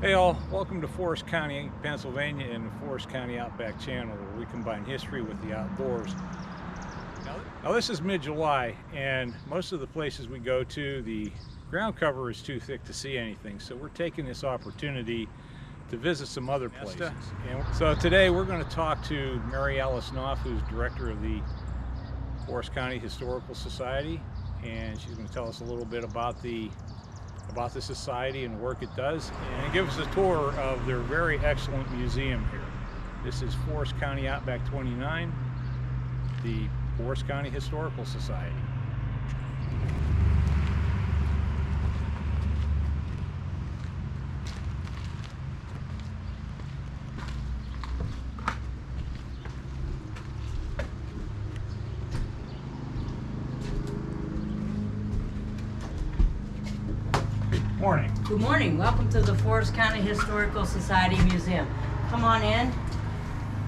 Hey all, welcome to Forest County, Pennsylvania and the Forest County Outback channel where we combine history with the outdoors. Now this is mid-July and most of the places we go to, the ground cover is too thick to see anything, so we're taking this opportunity to visit some other places. And so today we're going to talk to Mary Alice Knopf, who's director of the Forest County Historical Society, and she's going to tell us a little bit about the society and the work it does, and give us a tour of their very excellent museum here. This is Forest County Outback 29, the Forest County Historical Society. Morning. Good morning. Welcome to the Forest County Historical Society Museum. Come on in,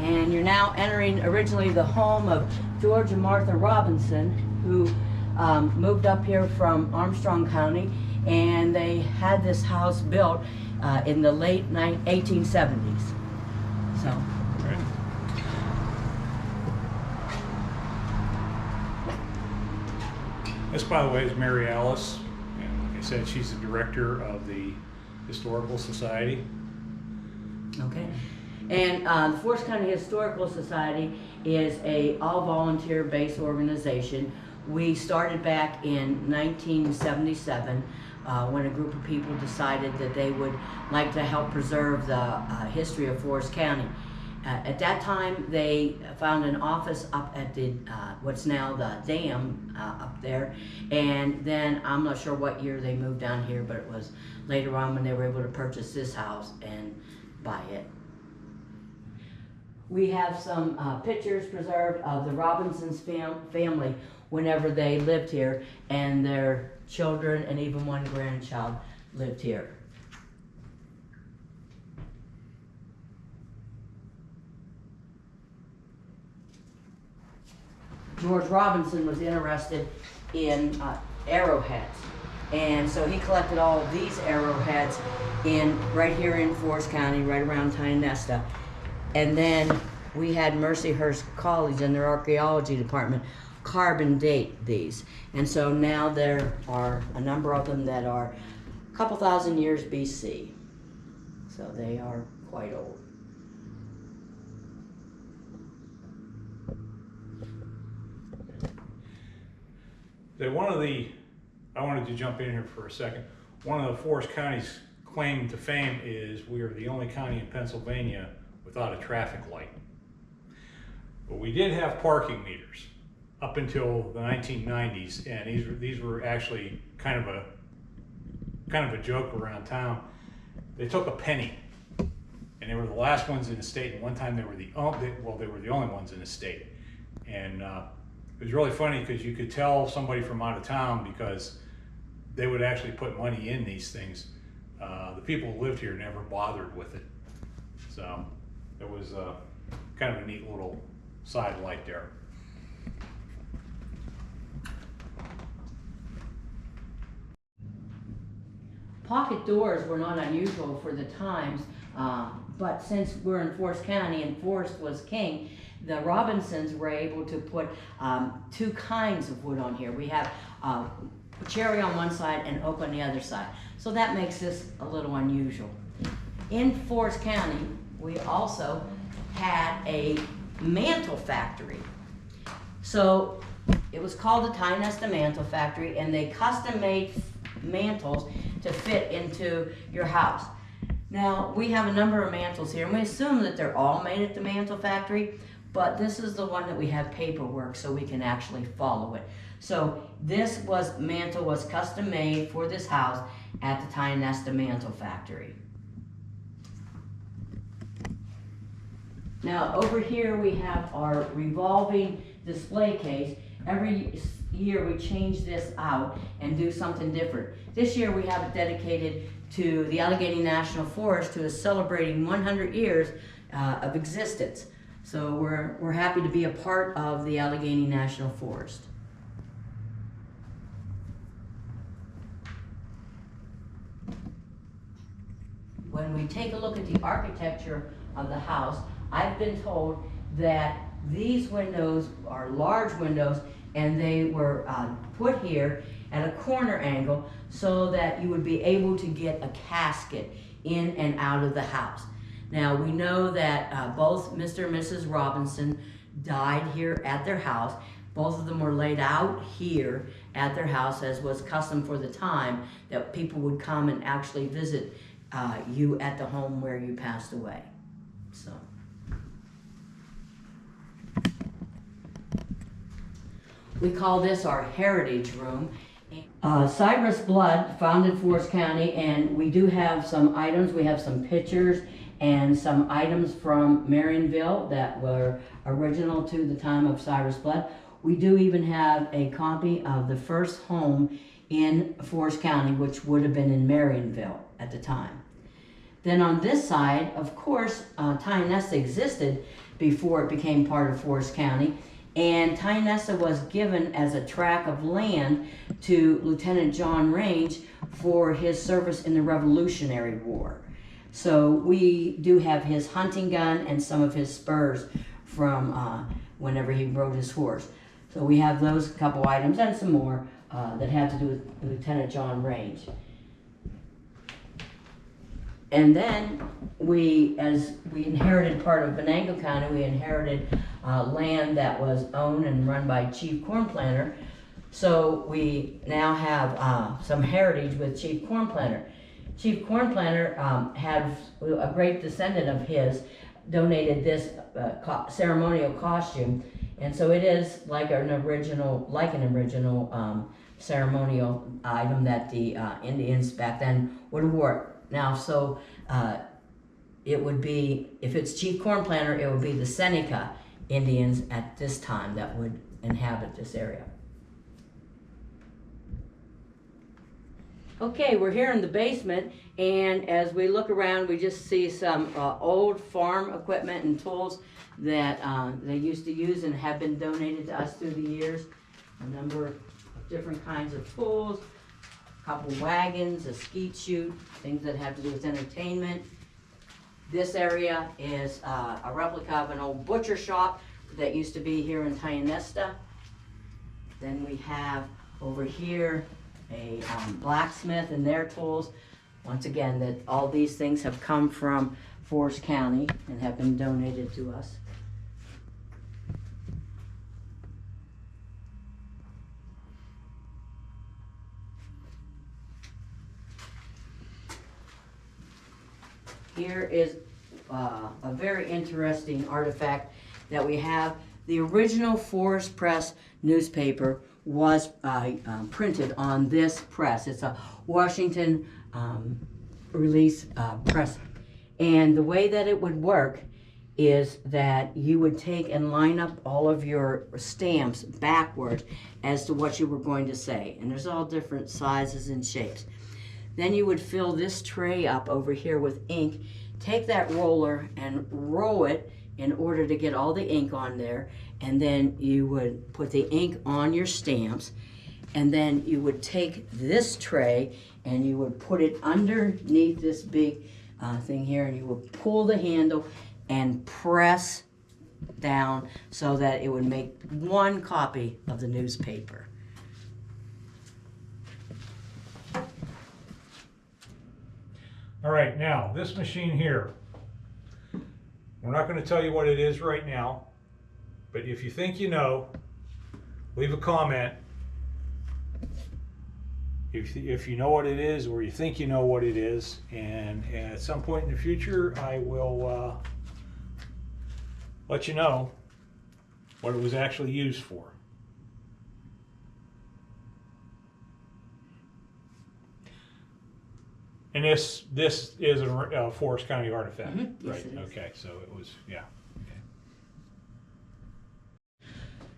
and you're now entering originally the home of George and Martha Robinson, who moved up here from Armstrong County, and they had this house built in the late 1870s. So. This, by the way, is Mary Alice. Said she's the director of the Historical Society. Okay. And the Forest County Historical Society is a all-volunteer based organization. We started back in 1977 when a group of people decided that they would like to help preserve the history of Forest County. At that time, they found an office up at the what's now the dam up there, and then I'm not sure what year they moved down here, but it was later on when they were able to purchase this house and buy it. We have some pictures preserved of the Robinsons family whenever they lived here, and their children and even one grandchild lived here. George Robinson was interested in arrowheads, and so he collected all of these arrowheads right here in Forest County, right around Tionesta. And then we had Mercyhurst College and their archaeology department carbon date these, and so now there are a number of them that are a couple thousand years BC, so they are quite old. I wanted to jump in here for a second. One of the Forest County's claim to fame is we are the only county in Pennsylvania without a traffic light. But we did have parking meters up until the 1990s, and these were actually kind of a joke around town. They took a penny, and they were the last ones in the state. And one time they were the only ones in the state, and it was really funny because you could tell somebody from out of town because they would actually put money in these things. The people who lived here never bothered with it. So it was kind of a neat little sidelight there. Pocket doors were not unusual for the times, but since we're in Forest County and Forest was king, the Robinsons were able to put two kinds of wood on here. We have cherry on one side and oak on the other side. So that makes this a little unusual. In Forest County, we also had a mantle factory. So it was called the Tionesta Mantle Factory, and they custom made mantles to fit into your house. Now, we have a number of mantles here, and we assume that they're all made at the mantle factory, but this is the one that we have paperwork so we can actually follow it. So this mantle was custom made for this house at the Tionesta Mantle Factory. Now over here we have our revolving display case. Every year we change this out and do something different. This year we have it dedicated to the Allegheny National Forest, who is celebrating 100 years of existence. So we're happy to be a part of the Allegheny National Forest. When when we take a look at the architecture of the house, I've been told that these windows are large windows, and they were put here at a corner angle so that you would be able to get a casket in and out of the house. Now, we know that both Mr. and Mrs. Robinson died here at their house. Both of them were laid out here at their house, as was custom for the time, that people would come and actually visit you at the home where you passed away. So. We call this our heritage room. Cyrus Blood founded Forest County, and we do have some items. We have some pictures and some items from Marionville that were original to the time of Cyrus Blood. We do even have a copy of the first home in Forest County, which would have been in Marionville at the time. Then on this side, of course, Tionesta existed before it became part of Forest County, and Tionesta was given as a tract of land to Lieutenant John Range for his service in the Revolutionary War. So we do have his hunting gun and some of his spurs from whenever he rode his horse. So we have those couple items and some more that have to do with Lieutenant John Range. And then as we inherited part of Venango County, we inherited land that was owned and run by Chief Corn Planter. So we now have some heritage with Chief Corn Planter. Chief Corn Planter had a great descendant of his donated this ceremonial costume, and so it is like an original ceremonial item that the Indians back then would have worn. Now, so it would be, if it's Chief Corn Planter, it would be the Seneca Indians at this time that would inhabit this area. Okay, we're here in the basement, and as we look around, we just see some old farm equipment and tools that they used to use and have been donated to us through the years. A number of different kinds of tools, a couple wagons, a skeet chute, things that have to do with entertainment. This area is a replica of an old butcher shop that used to be here in Tionesta. Then we have over here a blacksmith and their tools. Once again, that all these things have come from Forest County and have been donated to us. Here is a very interesting artifact that we have. The original Forest Press newspaper was printed on this press. It's a Washington release press. And the way that it would work is that you would take and line up all of your stamps backwards as to what you were going to say. And there's all different sizes and shapes. Then you would fill this tray up over here with ink, take that roller and roll it in order to get all the ink on there, and then you would put the ink on your stamps, and then you would take this tray and you would put it underneath this big thing here, and you would pull the handle and press down so that it would make one copy of the newspaper. All right, now this machine here, we're not going to tell you what it is right now, but if you think you know, leave a comment. If you know what it is, or you think you know what it is, and at some point in the future, I will let you know what it was actually used for. And this is a Forest County artifact, Mm-hmm. right? Yes, Okay, so it was, yeah. Okay.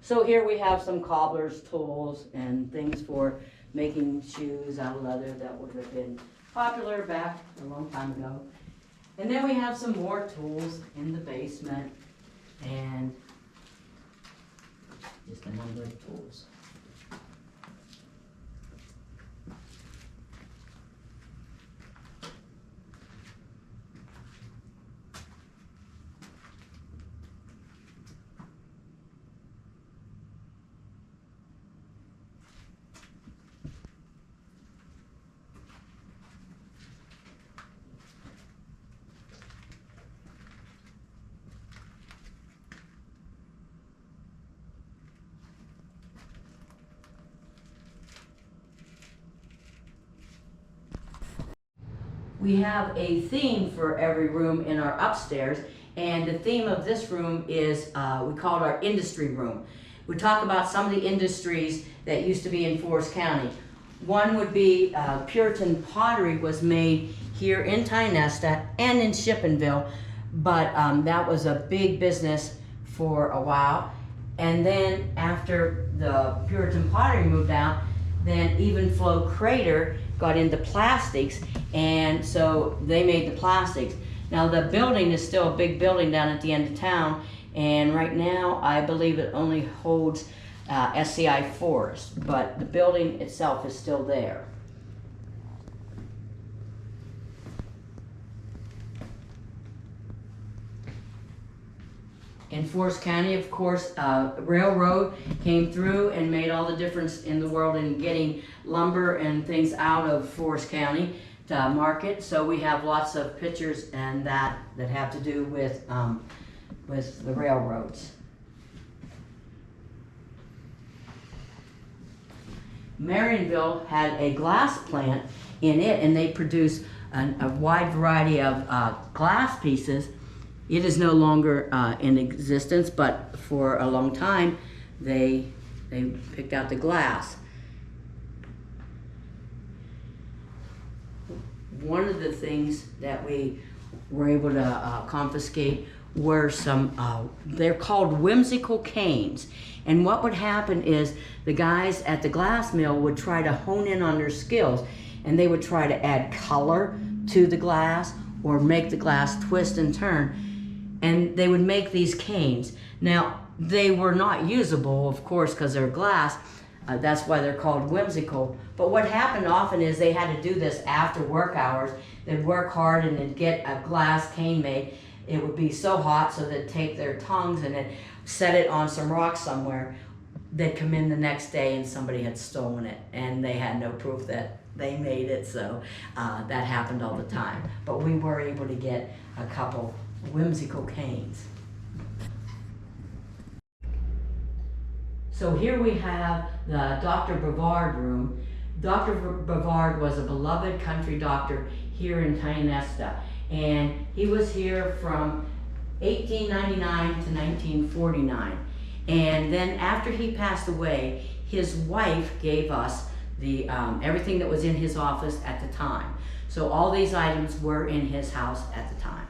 So here we have some cobbler's tools and things for making shoes out of leather that would have been popular back a long time ago. And then we have some more tools in the basement, and just a number of tools. We have a theme for every room in our upstairs, and the theme of this room is, we call it our industry room. We talk about some of the industries that used to be in Forest County. One would be Puritan pottery was made here in Tionesta and in Shippensville, but that was a big business for a while. And then after the Puritan pottery moved out, then Even Flow Crater got into plastics, and so they made the plastics. Now the building is still a big building down at the end of town, and right now I believe it only holds SCI Forest, but the building itself is still there. In Forest County, of course, railroad came through and made all the difference in the world in getting lumber and things out of Forest County to market. So we have lots of pictures and that have to do with the railroads. Marionville had a glass plant in it, and they produce a wide variety of glass pieces. It is no longer in existence, but for a long time they picked out the glass. One of the things that we were able to confiscate were some, they're called whimsical canes. And what would happen is the guys at the glass mill would try to hone in on their skills, and they would try to add color to the glass or make the glass twist and turn. And they would make these canes. Now, they were not usable, of course, because they're glass. That's why they're called whimsical. But what happened often is they had to do this after work hours. They'd work hard and they'd get a glass cane made. It would be so hot, so they'd take their tongues and then set it on some rocks somewhere. They'd come in the next day and somebody had stolen it, and they had no proof that they made it, so that happened all the time. But we were able to get a couple whimsical canes. So here we have the Dr. Brevard room. Dr. Brevard was a beloved country doctor here in Tionesta, and he was here from 1899 to 1949. And then after he passed away, his wife gave us the everything that was in his office at the time. So all these items were in his house at the time.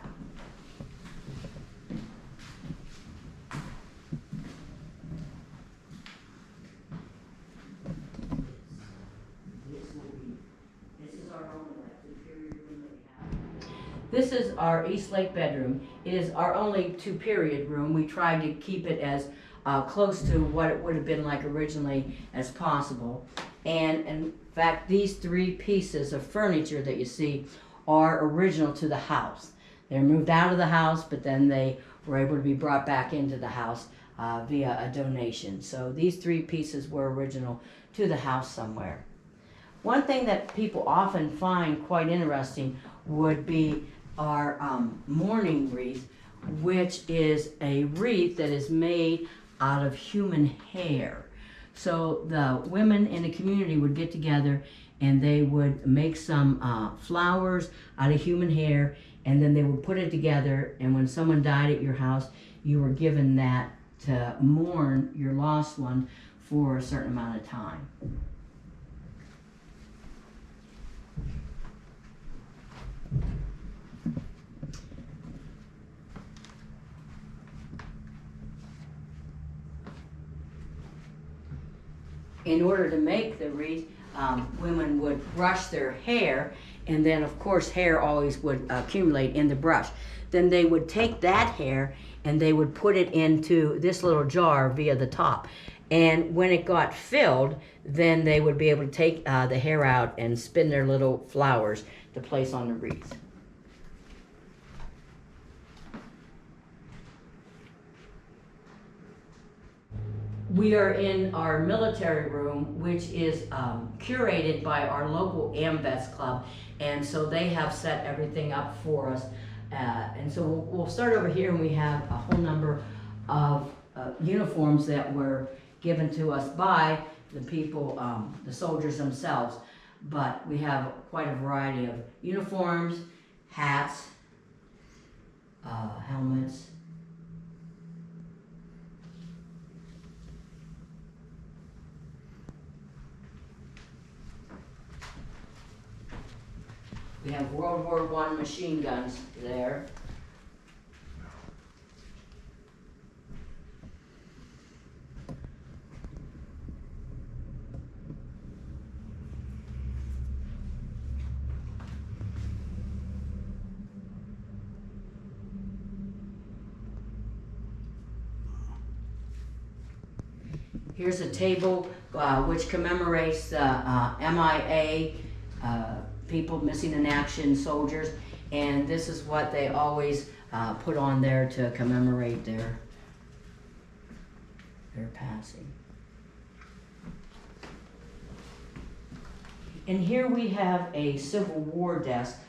This is our East Lake bedroom. It is our only two-period room. We tried to keep it as close to what it would have been like originally as possible. And in fact, these three pieces of furniture that you see are original to the house. They were moved out of the house, but then they were able to be brought back into the house via a donation. So these three pieces were original to the house somewhere. One thing that people often find quite interesting would be our mourning wreath, which is a wreath that is made out of human hair. So the women in the community would get together and they would make some flowers out of human hair, and then they would put it together, and when someone died at your house, you were given that to mourn your lost one for a certain amount of time. In order to make the wreath, women would brush their hair, and then of course hair always would accumulate in the brush. Then they would take that hair and they would put it into this little jar via the top. And when it got filled, then they would be able to take the hair out and spin their little flowers to place on the wreath. We are in our military room, which is curated by our local AMVETS club, and so they have set everything up for us. And so we'll start over here, and we have a whole number of uniforms that were given to us by the people, the soldiers themselves. but we have quite a variety of uniforms, hats, helmets. We have World War I machine guns there. Here's a table which commemorates the MIA, people missing in action, soldiers, and this is what they always put on there to commemorate their passing. And here we have a Civil War desk,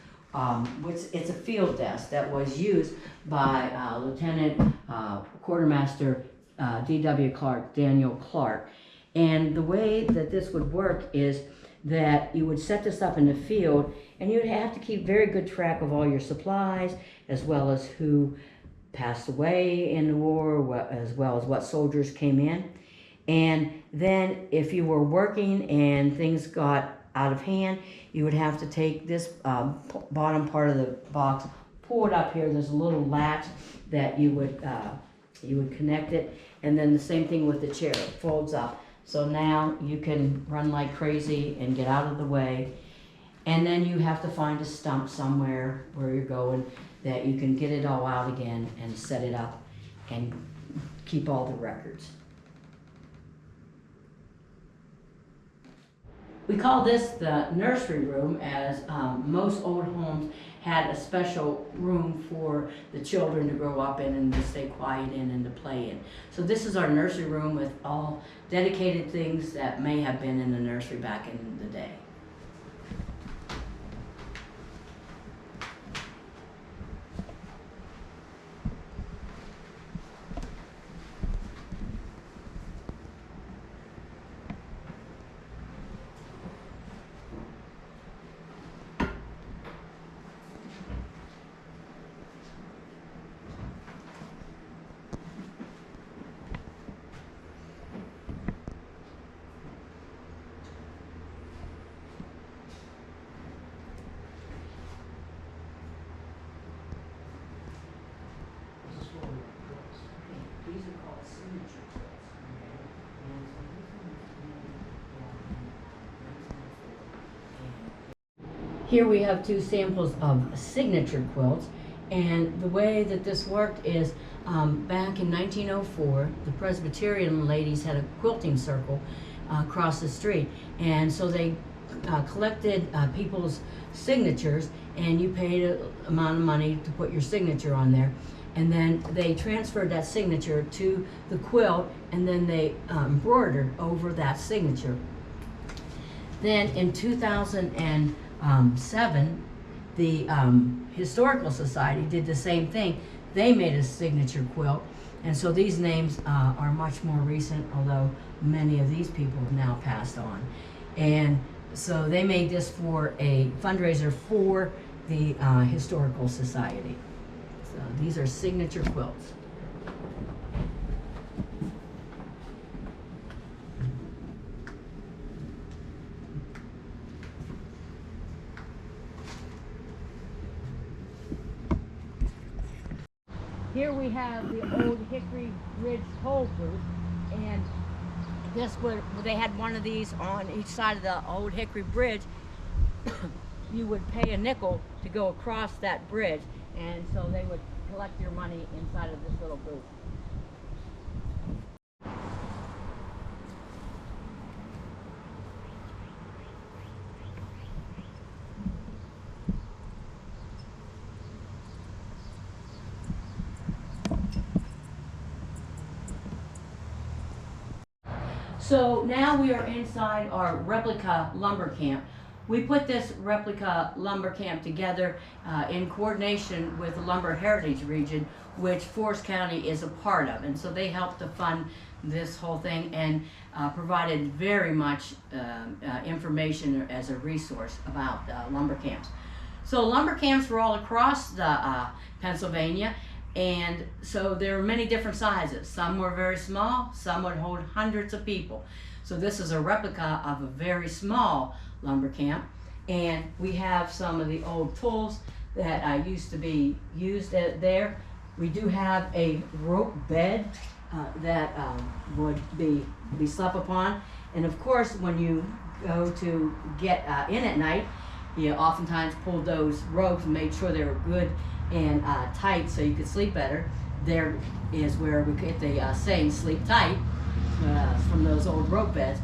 which it's a field desk that was used by Lieutenant Quartermaster D.W. Clark, Daniel Clark. And the way that this would work is that you would set this up in the field, and you'd have to keep very good track of all your supplies, as well as who passed away in the war, as well as what soldiers came in. And then if you were working and things got out of hand, you would have to take this bottom part of the box, pull it up here. There's a little latch that you would connect it, and then the same thing with the chair. It folds up. So now you can run like crazy and get out of the way. And then you have to find a stump somewhere where you're going that you can get it all out again and set it up and keep all the records. We call this the nursery room, as most old homes had a special room for the children to grow up in and to stay quiet in and to play in. So this is our nursery room with all dedicated things that may have been in the nursery back in the day. Here we have two samples of signature quilts, and the way that this worked is back in 1904, the Presbyterian ladies had a quilting circle across the street, and so they collected people's signatures, and you paid an amount of money to put your signature on there, and then they transferred that signature to the quilt, and then they embroidered over that signature. Then in 2007, the Historical Society did the same thing. They made a signature quilt, and so these names are much more recent, although many of these people have now passed on. And so they made this for a fundraiser for the Historical Society. So these are signature quilts. Here we have the old Hickory Ridge toll booth, and this would, they had one of these on each side of the old Hickory Bridge. You would pay a nickel to go across that bridge, and so they would collect your money inside of this little booth. So now we are inside our replica lumber camp. we put this replica lumber camp together in coordination with the Lumber Heritage Region, which Forest County is a part of. And so they helped to fund this whole thing and provided very much information as a resource about lumber camps. So lumber camps were all across the Pennsylvania, and so there were many different sizes. Some were very small, some would hold hundreds of people. So this is a replica of a very small lumber camp, and we have some of the old tools that used to be used there. We do have a rope bed that would be slept upon, and of course when you go to get in at night, you oftentimes pulled those ropes and made sure they were good and tight so you could sleep better. There is where we get the saying "sleep tight" from those old rope beds.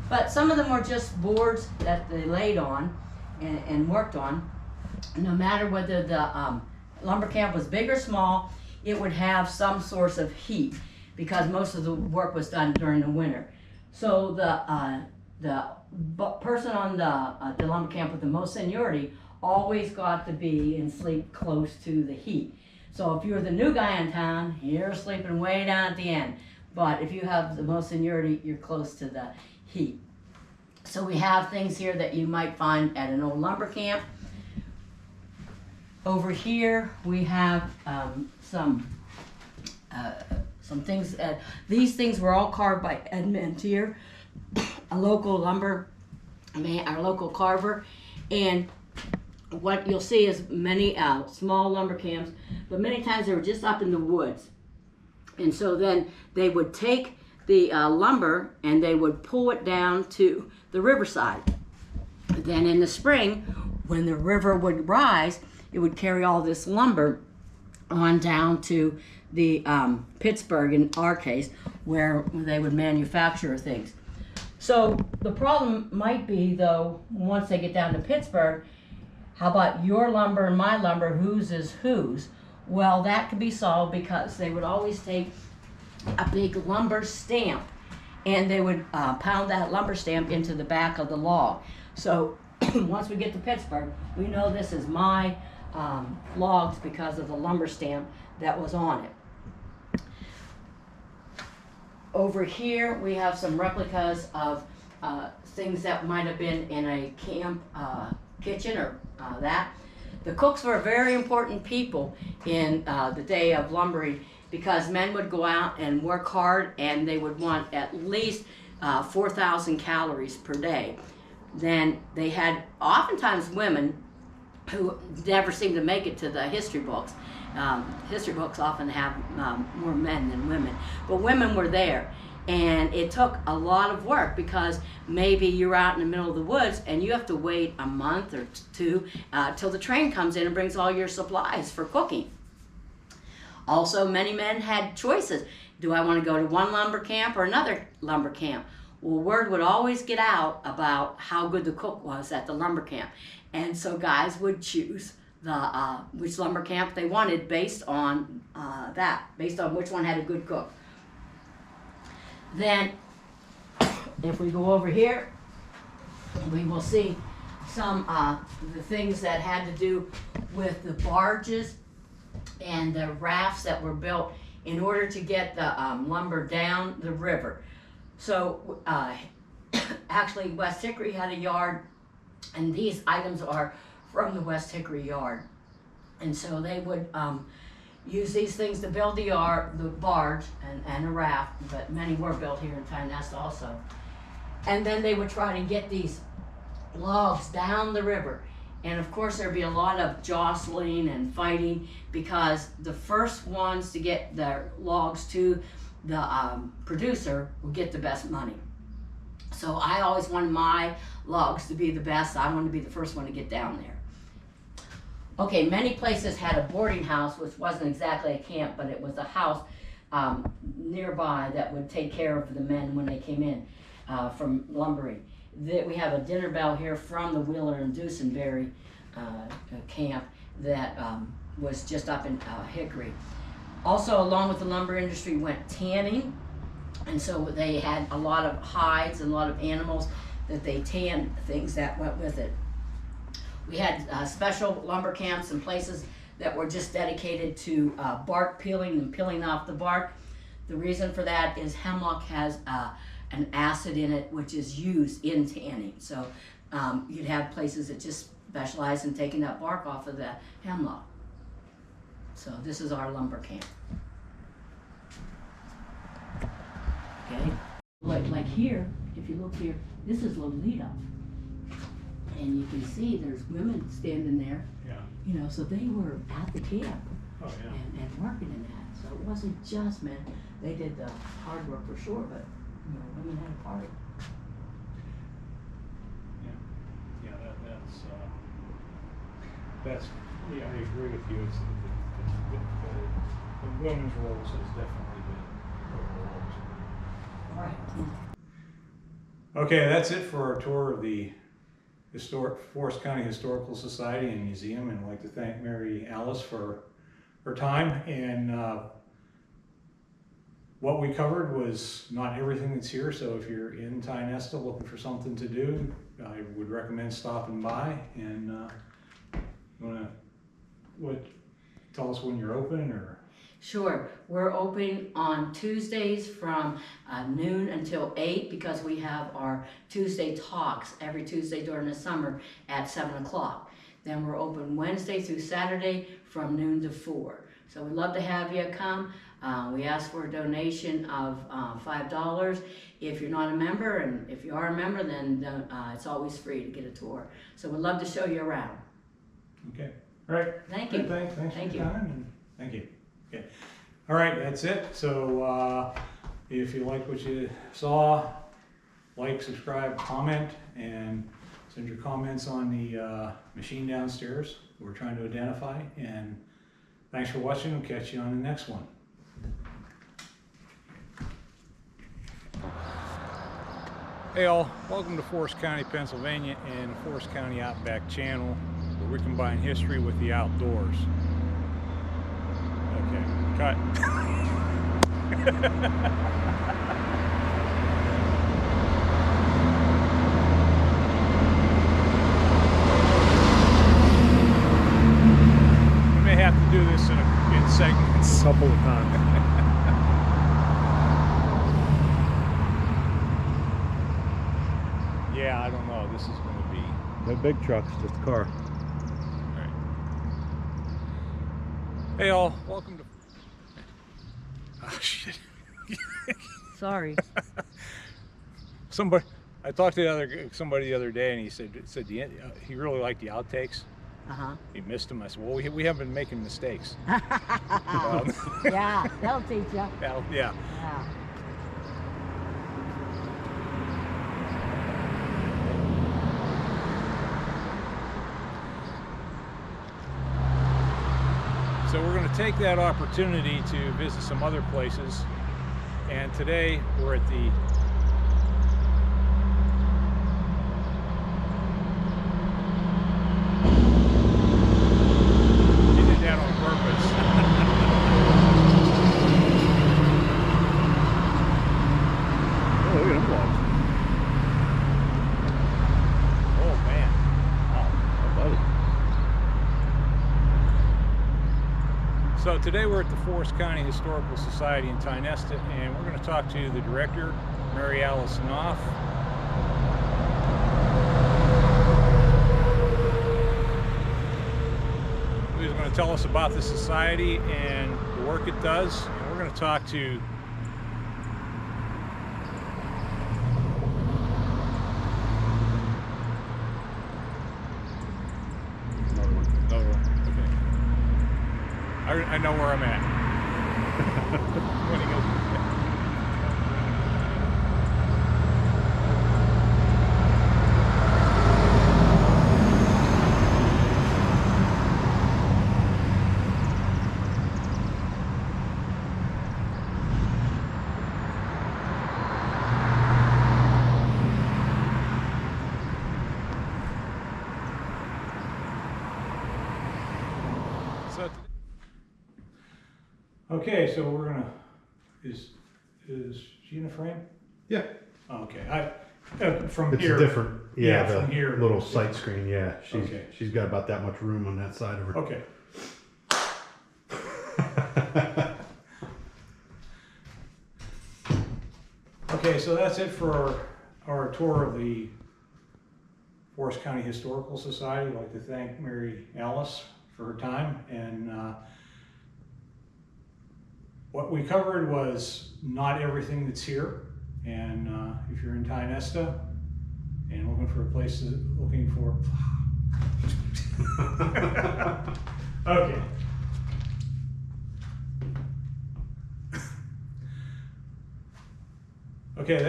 But some of them were just boards that they laid on and worked on. No matter whether the lumber camp was big or small, it would have some source of heat because most of the work was done during the winter. So the person on the lumber camp with the most seniority always got to be and sleep close to the heat. So if you're the new guy in town, you're sleeping way down at the end. But if you have the most seniority, you're close to the heat. So we have things here that you might find at an old lumber camp. Over here we have some things. These things were all carved by Ed Mantier, a local lumber man, our local carver. And what you'll see is many small lumber camps, but many times they were just up in the woods. And so then they would take the lumber and they would pull it down to the riverside. Then in the spring, when the river would rise, it would carry all this lumber on down to the Pittsburgh, in our case, where they would manufacture things. So the problem might be, though, once they get down to Pittsburgh, how about your lumber and my lumber, whose is whose? Well, that could be solved because they would always take a big lumber stamp and they would pound that lumber stamp into the back of the log. So once we get to Pittsburgh, we know this is my logs because of the lumber stamp that was on it. Over here we have some replicas of things that might have been in a camp kitchen or that. The cooks were very important people in the day of lumbering because men would go out and work hard and they would want at least 4,000 calories per day. Then they had oftentimes women who never seemed to make it to the history books. History books often have more men than women, but women were there. And it took a lot of work because maybe you're out in the middle of the woods and you have to wait a month or two till the train comes in and brings all your supplies for cooking. Also, many men had choices. Do I want to go to one lumber camp or another lumber camp? Well, word would always get out about how good the cook was at the lumber camp. And so guys would choose which lumber camp they wanted based on based on which one had a good cook. Then, if we go over here, we will see some the things that had to do with the barges and the rafts that were built in order to get the lumber down the river. So, actually, West Hickory had a yard, and these items are from the West Hickory yard. And so they would use these things to build the barge and a raft, but many were built here in Tionesta also. And then they would try to get these logs down the river. And of course there'd be a lot of jostling and fighting because the first ones to get their logs to the producer would get the best money. So I always wanted my logs to be the best. I wanted to be the first one to get down there. Okay, many places had a boarding house, which wasn't exactly a camp, but it was a house nearby that would take care of the men when they came in from lumbering. We have a dinner bell here from the Wheeler and Dusenberry camp that was just up in Hickory. Also, along with the lumber industry went tanning, and so they had a lot of hides and a lot of animals that they tanned things that went with it. We had special lumber camps and places that were just dedicated to bark peeling and peeling off the bark. The reason for that is hemlock has an acid in it which is used in tanning. So you'd have places that just specialize in taking that bark off of the hemlock. So this is our lumber camp. Okay, like here, if you look here, this is Lolita. And you can see there's women standing there. Yeah. You know, so they were at the camp Oh, yeah. and working in that. So it wasn't just men. They did the hard work for sure, but you know, women had a part. Yeah, that's, yeah, I agree with you. It's the women's roles has definitely been overlooked. Right. Okay, that's it for our tour of the Forest County Historical Society and Museum, and I'd like to thank Mary Alice for her time. And what we covered was not everything that's here, so if you're in Tionesta looking for something to do, I would recommend stopping by. And you wanna tell us when you're open, or? Sure. We're open on Tuesdays from noon until 8 because we have our Tuesday talks every Tuesday during the summer at 7 o'clock. Then we're open Wednesday through Saturday from noon to 4. So we'd love to have you come. We ask for a donation of $5 if you're not a member, and if you are a member, then it's always free to get a tour. So we'd love to show you around. Okay. All right. Thank you. Thanks Thank for you. your time, and thank you. Okay. All right, that's it. So if you like what you saw, like, subscribe, comment, and send your comments on the machine downstairs we're trying to identify. And thanks for watching. We'll catch you on the next one. Hey all, welcome to Forest County, Pennsylvania, and the Forest County Outback channel, where we combine history with the outdoors. Okay, cut. We may have to do this in segments. A couple of times. Yeah, I don't know. This is going to be... No big trucks, just a car. Right. Hey all, welcome to... Oh shit. Sorry. I talked to somebody the other day, and he said he really liked the outtakes. He missed them. I said, well, we haven't been making mistakes. Yeah, they'll teach you. Yeah. Yeah. So we're going to take that opportunity to visit some other places, and today we're at the he did that on purpose. Oh, look at them logs. Oh man. Wow. How about it? So today we're at the Forest County Historical Society in Tionesta, and we're going to talk to the director, Mary Alice Knopf. Who's going to tell us about the society and the work it does. And we're going to talk to Another one. another one. Okay. I know where I'm at. When he goes. Okay, so we're gonna, is she in the frame? Yeah. Oh, okay, From It's here. different. Yeah, the from here. little sight screen. Yeah, Okay. she's got about that much room on that side of her. Okay. Okay, so that's it for our tour of the Forest County Historical Society. I'd like to thank Mary Alice for her time, and what we covered was not everything that's here. And if you're in Tionesta and looking for a place to, looking for, okay. Okay,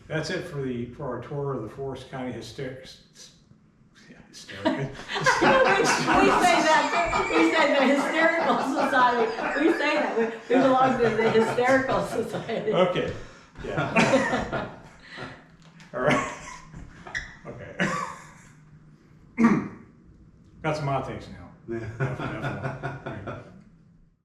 that's it for our tour of the Forest County Hysterical. We say that, we say the Hysterical Society, we say that, we belong to the Hysterical Society. Okay, yeah. All right. Okay. Got some outtakes now. Yeah. Definitely.